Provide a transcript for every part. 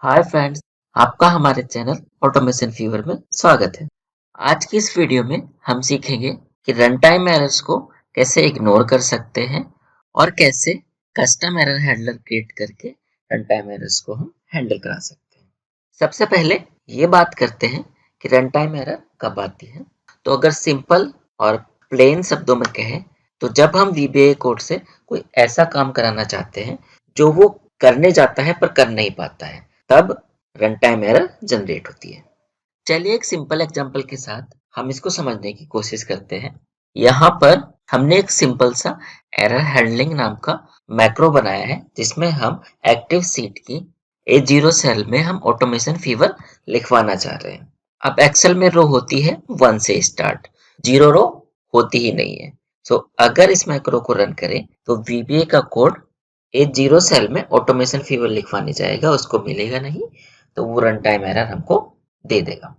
Hi friends, आपका हमारे channel automation fever में स्वागत है। आज की इस वीडियो में हम सीखेंगे कि रन टाइम एरर्स को कैसे इग्नोर कर सकते हैं और कैसे कस्टम एरर हैंडलर क्रिएट करके रन टाइम एरर्स को हम हैंडल करा सकते हैं। सबसे पहले ये बात करते हैं कि रन टाइम एरर कब आती है। तो अगर सिंपल और प्लेन शब्दों में कहें तो जब हम वीबीए कोड से कोई ऐसा काम कराना चाहते हैं जो वो करने जाता है पर कर नहीं पाता है, तब रन टाइम एरर जनरेट होती है। चलिए एक सिंपल एग्जांपल के साथ हम इसको समझने की कोशिश करते हैं। यहाँ पर हमने एक सिंपल सा एरर हैंडलिंग नाम का मैक्रो बनाया है जिसमें हम एक्टिव सीट की A0 सेल में हम ऑटोमेशन फीवर लिखवाना चाह रहे हैं। अब एक्सेल में रो होती है 1 से स्टार्ट, 0 रो होती ही नहीं है। सो अगर इस मैक्रो को रन करें तो VBA का कोड A0 सेल में ऑटोमेशन फीवर लिखवाने जाएगा, उसको मिलेगा नहीं, तो वो रन टाइम एरर हमको दे देगा।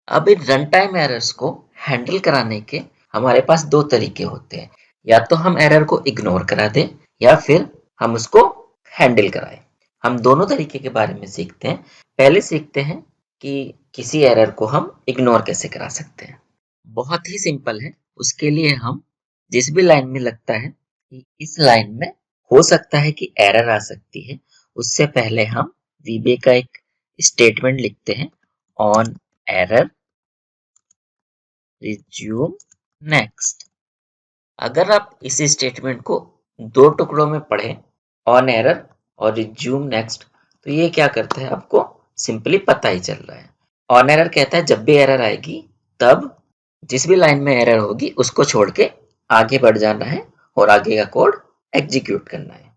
अब इन रन टाइम एरर्स को हैंडल कराने के हमारे पास दो तरीके होते हैं। या तो हम एरर को इग्नोर करा दें या फिर हम उसको हैंडल कराएं। हम दोनों तरीके के बारे में सीखते हैं। पहले सीखते हैं कि किसी एरर को हम इग्नोर कैसे करा सकते हैं। बहुत ही सिंपल है। उसके लिए हम जिस भी लाइन में लगता है कि इस लाइन में हो सकता है कि एरर आ सकती है, उससे पहले हम VBA का एक स्टेटमेंट लिखते हैं, ऑन एरर रिज्यूम नेक्स्ट। अगर आप इस स्टेटमेंट को दो टुकड़ों में पढ़ें, ऑन एरर और रिज्यूम नेक्स्ट, तो ये क्या करता है आपको सिंपली पता ही चल रहा है। ऑन एरर कहता है जब भी एरर आएगी तब जिस भी लाइन में एरर होगी उसको छोड़ के आगे बढ़ जाना है और आगे का कोड एग्जीक्यूट करना है।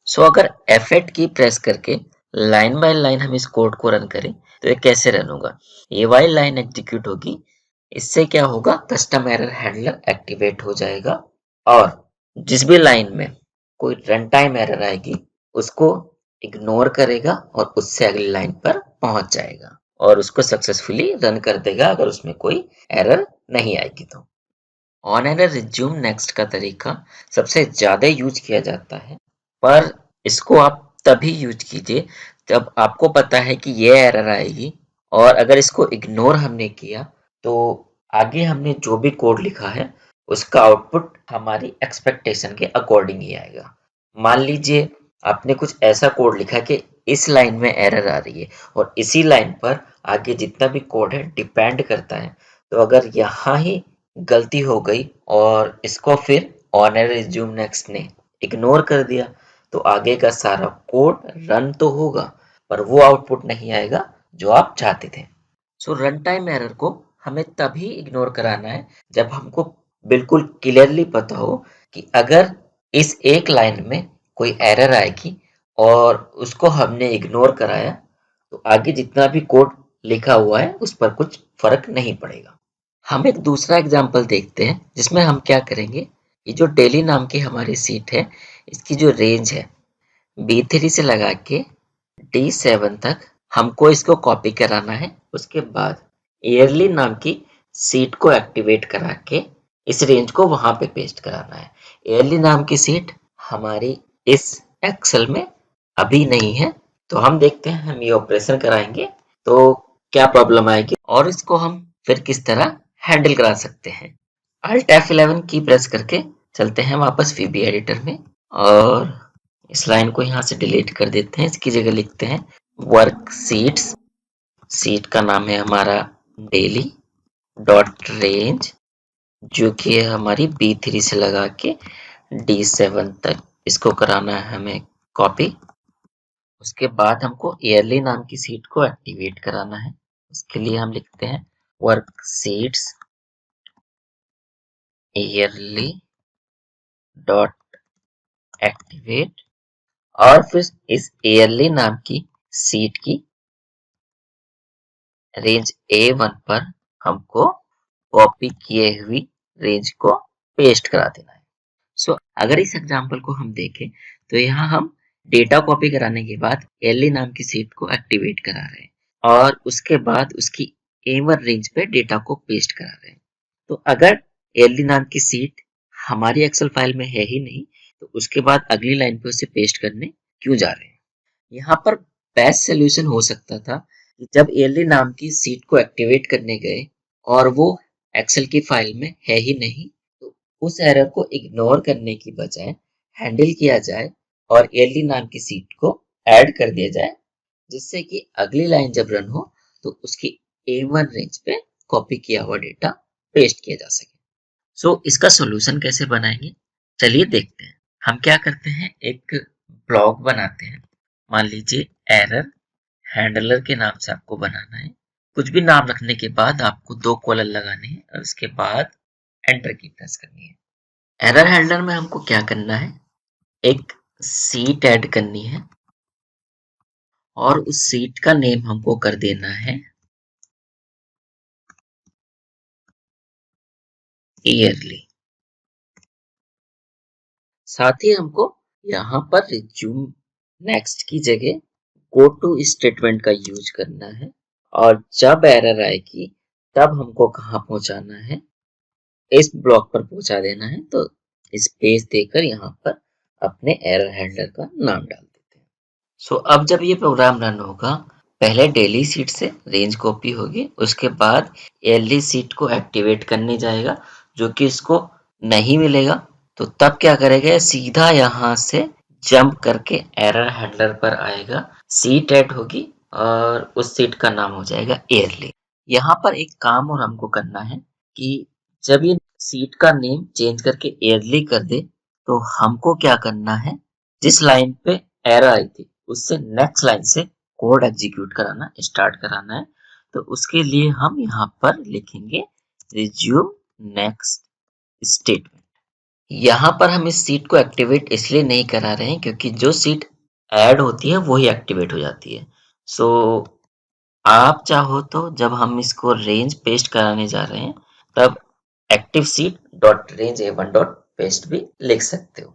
सो अगर F8 की प्रेस करके लाइन बाय लाइन हम इस कोड को रन करें तो ये कैसे रन होगा। ये वाली लाइन एग्जीक्यूट होगी, इससे क्या होगा, कस्टम एरर हैंडलर एक्टिवेट हो जाएगा और जिस भी लाइन में कोई रन टाइम एरर आएगी उसको इग्नोर करेगा और उससे अगली लाइन पर पहुंच जाएगा और उसको सक्सेसफुली रन कर देगा अगर उसमें कोई एरर नहीं आएगी तो। ऑन एरर रिज्यूम नेक्स्ट का तरीका सबसे ज्यादा यूज किया जाता है, पर इसको आप तभी यूज कीजिए जब आपको पता है कि ये एरर आएगी और अगर इसको इग्नोर हमने किया तो आगे हमने जो भी कोड लिखा है उसका आउटपुट हमारी एक्सपेक्टेशन के अकॉर्डिंग ही आएगा। मान लीजिए आपने कुछ ऐसा कोड लिखा कि इस लाइन में एरर आ रही है और इसी लाइन पर आगे जितना भी कोड है डिपेंड करता है, तो अगर यहाँ ही गलती हो गई और इसको फिर ऑन एरर रिज्यूम नेक्स्ट ने इग्नोर कर दिया तो आगे का सारा कोड रन तो होगा पर वो आउटपुट नहीं आएगा जो आप चाहते थे। सो रन टाइम एरर को हमें तभी इग्नोर कराना है जब हमको बिल्कुल क्लियरली पता हो कि अगर इस एक लाइन में कोई एरर आएगी और उसको हमने इग्नोर कराया तो आगे जितना भी कोड लिखा हुआ है उस पर कुछ फर्क नहीं पड़ेगा। हम एक दूसरा एग्जाम्पल देखते हैं जिसमें हम क्या करेंगे, ये जो डेली नाम की हमारी सीट है इसकी जो रेंज है B3 से लगा के D7 तक हमको इसको कॉपी कराना है। उसके बाद ईयरली नाम की सीट को एक्टिवेट करा के इस रेंज को वहां पे पेस्ट कराना है। ईयरली नाम की सीट हमारी इस एक्सेल में अभी नहीं है, तो हम देखते हैं हम ये ऑपरेशन कराएंगे तो क्या प्रॉब्लम आएगी और इसको हम फिर किस तरह हैंडल करा सकते हैं। Alt F11 की प्रेस करके चलते हैं वापस VB एडिटर में और इस लाइन को यहाँ से डिलीट कर देते हैं। इसकी जगह लिखते हैं वर्क सीट्स, सीट का नाम है हमारा डेली डॉट रेंज, जो कि है हमारी B3 से लगा के D7 तक, इसको कराना है हमें कॉपी। उसके बाद हमको ईयरली नाम की सीट को एक्टिवेट कराना है। उसके लिए हम लिखते हैं work seats yearly dot activate और फिर इस ईयरली नाम की सीट की रेंज A1 पर हमको कॉपी किए हुई रेंज को पेस्ट करा देना है। सो अगर इस एग्जांपल को हम देखें तो यहाँ हम डेटा कॉपी कराने के बाद एली नाम की सीट को एक्टिवेट करा रहे हैं और उसके बाद उसकी A1 रेंज पे डेटा को पेस्ट करा रहे हैं। तो अगर एली नाम की सीट हमारी एक्सेल फाइल में है ही नहीं तो उसके बाद अगली लाइन पे उसे पेस्ट करने क्यों जा रहे हैं। यहाँ पर बेस्ट सोल्यूशन हो सकता था कि जब एयरली नाम की सीट को एक्टिवेट करने गए और वो एक्सेल की फाइल में है ही नहीं, तो उस एरर को इग्नोर करने की बजाय हैंडल किया जाए और एयरली नाम की सीट को ऐड कर दिया जाए, जिससे कि अगली लाइन जब रन हो तो उसकी A1 रेंज पे कॉपी किया हुआ डेटा पेस्ट किया जा सके। इसका सॉल्यूशन कैसे बनाएंगे, चलिए देखते हैं। हम क्या करते हैं, एक ब्लॉक बनाते हैं। मान लीजिए एरर हैंडलर के नाम से आपको बनाना है। कुछ भी नाम रखने के बाद आपको 2 कॉलन लगाने हैं और उसके बाद एंटर की प्रेस करनी है। एरर हैंडलर में हमको क्या करना है, एक सीट ऐड करनी है और उस सीट का नेम हमको कर देना है ईयरली। साथ ही हमको यहाँ पर रिज्यूम नेक्स्ट की जगह गो टू स्टेटमेंट का यूज करना है और जब एरर आएगी तब हमको कहाँ पहुंचाना है, इस ब्लॉक पर पहुंचा देना है। तो स्पेस देकर यहाँ पर अपने एरर हैंडलर का नाम डाल देते हैं। अब जब ये प्रोग्राम रन होगा, पहले डेली सीट से रेंज कॉपी होगी, उसके बाद एयरली सीट को एक्टिवेट करने जाएगा, जो कि इसको नहीं मिलेगा। तो तब क्या करेगा, सीधा यहाँ से जंप करके एरर हैंडलर पर आएगा, सीट ऐड होगी और उस सीट का नाम हो जाएगा एयरली। यहाँ पर एक काम और हमको करना है कि जब ये सीट का नेम चेंज करके एयरली कर दे, तो हमको क्या करना है, जिस लाइन पे एरर आई थी उससे नेक्स्ट लाइन से कोड एग्जीक्यूट कराना स्टार्ट कराना है। तो उसके लिए हम यहाँ पर लिखेंगे रिज्यूम नेक्स्ट स्टेटमेंट। यहाँ पर हम इस सीट को एक्टिवेट इसलिए नहीं करा रहे हैं क्योंकि जो सीट ऐड होती है वही एक्टिवेट हो जाती है। सो आप चाहो तो जब हम इसको रेंज पेस्ट कराने जा रहे हैं तब active seat dot range A1 dot paste भी लिख सकते हो।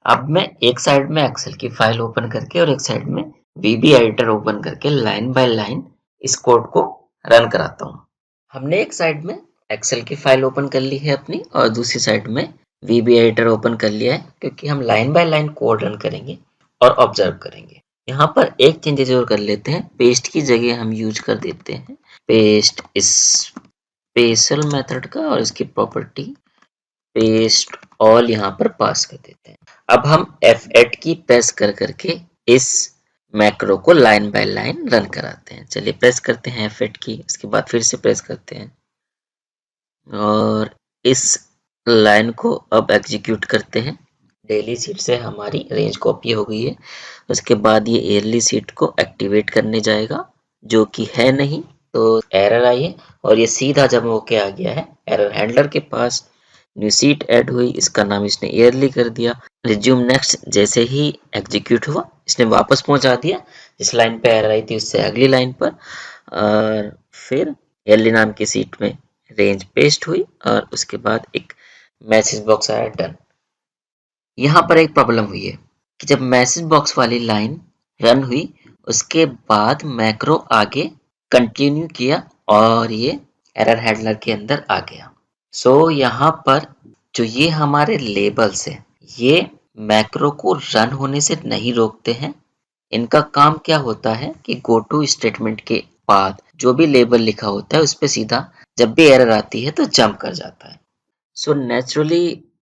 अब मैं एक साइड में एक्सेल की फाइल ओपन करके और एक साइड में VB एडिटर ओपन करके लाइन बाय लाइन इस कोड को रन कराता हूँ। हमने एक साइड में एक्सेल की फाइल ओपन कर ली है अपनी और दूसरी साइड में VB एडिटर ओपन कर लिया है, क्योंकि हम line by line code run करेंगे और ऑब्जर्व करेंगे। यहाँ पर एक चेंज जरूर कर लेते हैं, पेस्ट की जगह हम यूज कर देते हैं पेस्ट स्पेशल मेथड का और इसकी प्रॉपर्टी पेस्ट ऑल यहाँ पर पास कर देते हैं। अब हम F8 की प्रेस कर करके इस मैक्रो को लाइन बाय लाइन रन कराते हैं। चलिए प्रेस करते हैं F8 की, उसके बाद फिर से प्रेस करते हैं और इस लाइन को अब एग्जीक्यूट करते हैं। डेली सीट से हमारी रेंज कॉपी हो गई है। उसके बाद ये एयरली सीट को एक्टिवेट करने जाएगा, जो कि है नहीं, तो एरर आई है और ये सीधा जब होके आ गया है एरर हैंडलर के पास। न्यू सीट ऐड हुई, इसका नाम इसने एयरली कर दिया। रिज्यूम नेक्स्ट जैसे ही एग्जीक्यूट हुआ, इसने वापस पहुंचा दिया जिस लाइन पे एरर आई थी उससे अगली लाइन पर। और फिर एयरली नाम की सीट में रेंज पेस्ट हुई और उसके बाद एक मैसेज बॉक्स आया डन। यहाँ पर एक प्रॉब्लम हुई है कि जब मैसेज बॉक्स वाली लाइन रन हुई उसके बाद मैक्रो आगे कंटिन्यू किया और ये एरर हैंडलर के अंदर आ गया। यहाँ पर जो ये हमारे लेबल्स है, ये मैक्रो को रन होने से नहीं रोकते हैं। इनका काम क्या होता है कि गो टू स्टेटमेंट के बाद जो भी लेबल लिखा होता है उस पे सीधा जब भी एरर आती है तो जंप कर जाता है। नेचुरली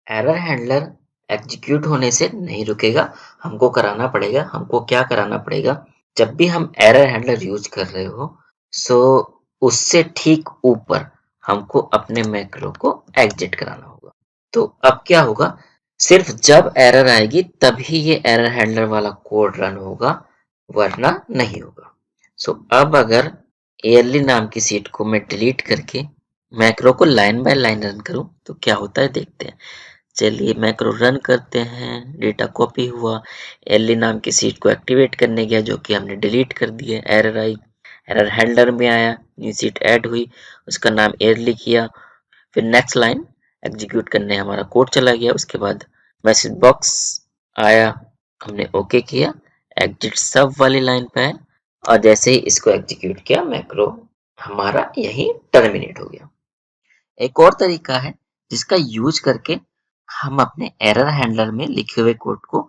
एरर हैंडलर एग्जीक्यूट होने से नहीं रुकेगा, हमको कराना पड़ेगा। हमको क्या कराना पड़ेगा, जब भी हम एरर हैंडलर यूज कर रहे हो सो उससे ठीक ऊपर हमको अपने मैक्रो को एग्जिट कराना होगा। तो अब क्या होगा, सिर्फ जब एरर आएगी तभी ये एरर हैंडलर वाला कोड रन होगा, वरना नहीं होगा। अब अगर एयरली नाम की सीट को मैं डिलीट करके मैक्रो को लाइन बाय लाइन रन करूं तो क्या होता है देखते हैं। चलिए मैक्रो रन करते हैं, डेटा कॉपी हुआ, एयरली नाम की सीट को एक्टिवेट करने गया जो कि हमने डिलीट कर दिया, एरर आई, एरर हैंडलर में आया, न्यू सीट ऐड हुई, उसका नाम एयरली किया, फिर नेक्स्ट लाइन एग्जीक्यूट करने हमारा कोड चला गया। उसके बाद मैसेज बॉक्स आया, हमने ओके किया, एग्जिट सब वाली लाइन पे है और जैसे ही इसको एग्जीक्यूट किया मैक्रो हमारा यही टर्मिनेट हो गया। एक और तरीका है जिसका यूज करके हम अपने एरर हैंडलर में लिखे हुए कोड को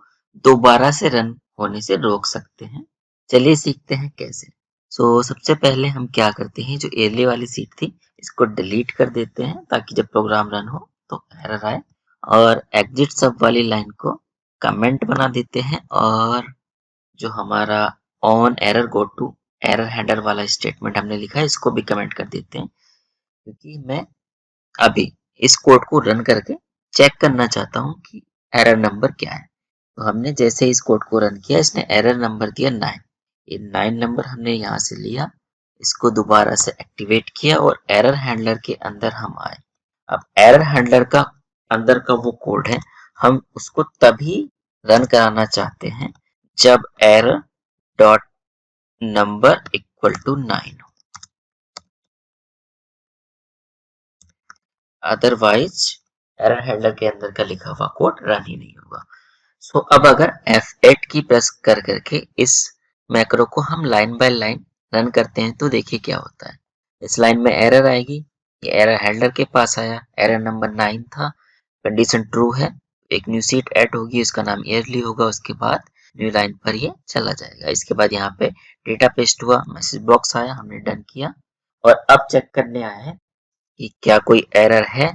दोबारा से रन होने से रोक सकते हैं। चलिए सीखते हैं कैसे। सबसे पहले हम क्या करते हैं, जो एर्ली वाली सीट थी इसको डिलीट कर देते हैं ताकि जब प्रोग्राम रन हो तो एरर आए, और एग्जिट सब वाली लाइन को कमेंट बना देते हैं, और जो हमारा on error go to error handler वाला स्टेटमेंट हमने लिखा है इसको भी कमेंट कर देते हैं, क्योंकि मैं अभी इस कोड को रन करके चेक करना चाहता हूँ कि एरर नंबर क्या है। तो हमने जैसे इस कोड को रन किया, इसने एरर नंबर दिया 9। ये 9 नंबर हमने यहाँ से लिया, इसको दोबारा से एक्टिवेट किया और एरर हैंडलर के अंदर हम आए। अब एरर हैंडलर का अंदर का वो कोड है, हम उसको तभी रन कराना चाहते हैं जब error dot number equal to 9 हो, अदरवाइज एरर हैंडलर के अंदर का लिखा हुआ कोड रन ही नहीं होगा। अब अगर F8 की प्रेस कर करके इस मैक्रो को हम लाइन बाय लाइन रन करते हैं तो देखिए क्या होता है। इस लाइन में एरर आएगी, ये एरर हैंडलर के पास आया, एरर नंबर 9 था, कंडीशन ट्रू है, एक न्यू सीट ऐड होगी, इसका नाम ईयरली होगा, उसके बाद न्यू लाइन पर ये चला जाएगा। इसके बाद यहाँ पे डेटा पेस्ट हुआ, मैसेज बॉक्स आया, हमने डन किया, और अब चेक करने आया है कि क्या कोई एरर है,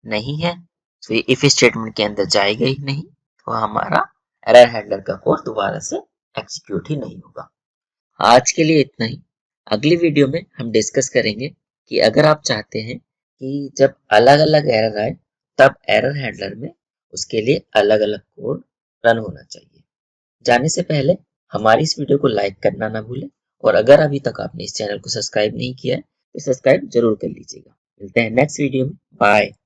नहीं है, तो ये इफ स्टेटमेंट के अंदर जाएगा ही नहीं, तो हमारा एरर हैंडलर का कोड दोबारा से एग्जीक्यूट ही नहीं होगा। आज के लिए इतना ही। अगली वीडियो में हम डिस्कस करेंगे कि अगर आप चाहते हैं कि जब अलग अलग एरर आए तब एरर हैंडलर में उसके लिए अलग अलग कोड रन होना चाहिए। जाने से पहले हमारी इस वीडियो को लाइक करना ना भूलें, और अगर अभी तक आपने इस चैनल को सब्सक्राइब नहीं किया है तो सब्सक्राइब जरूर कर लीजिएगा। मिलते हैं नेक्स्ट वीडियो में। बाय।